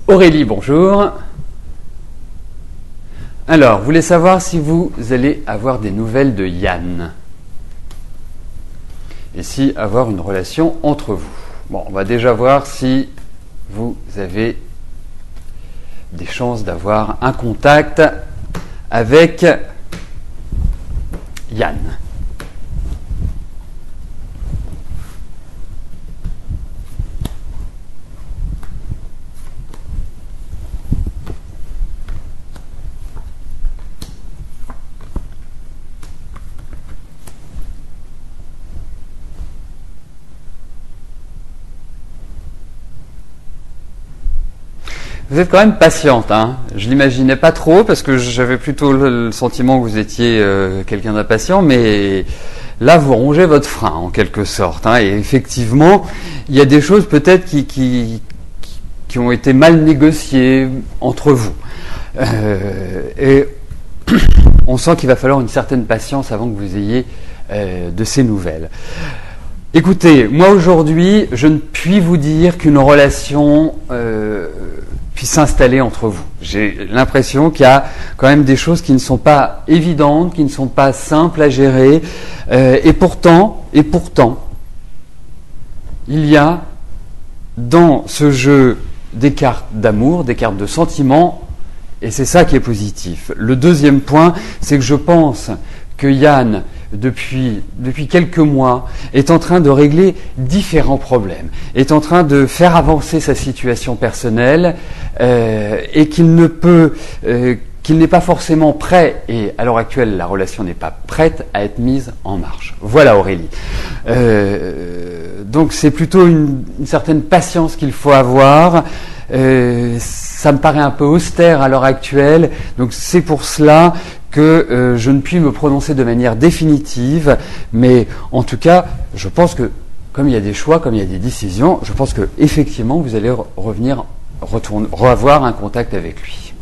Aurélie, bonjour. Alors, vous voulez savoir si vous allez avoir des nouvelles de Yann et si avoir une relation entre vous. Bon, on va déjà voir si vous avez des chances d'avoir un contact avec Yann. Vous êtes quand même patiente, hein. Je l'imaginais pas trop parce que j'avais plutôt le sentiment que vous étiez quelqu'un d'impatient, mais là vous rongez votre frein en quelque sorte, hein. Et effectivement, il y a des choses peut-être qui ont été mal négociées entre vous. Et on sent qu'il va falloir une certaine patience avant que vous ayez de ces nouvelles. Écoutez, moi aujourd'hui, je ne puis vous dire qu'une relation puisse s'installer entre vous. J'ai l'impression qu'il y a quand même des choses qui ne sont pas évidentes, qui ne sont pas simples à gérer, et pourtant, il y a dans ce jeu des cartes d'amour, des cartes de sentiments, et c'est ça qui est positif. Le deuxième point, c'est que je pense que Yann, depuis quelques mois, est en train de régler différents problèmes, est en train de faire avancer sa situation personnelle, et qu'il n'est pas forcément prêt, et à l'heure actuelle la relation n'est pas prête à être mise en marche. Voilà Aurélie. Donc c'est plutôt une certaine patience qu'il faut avoir. Ça me paraît un peu austère à l'heure actuelle, donc c'est pour cela que je ne puis me prononcer de manière définitive, mais en tout cas, je pense que comme il y a des choix, comme il y a des décisions, je pense que effectivement vous allez revoir un contact avec lui.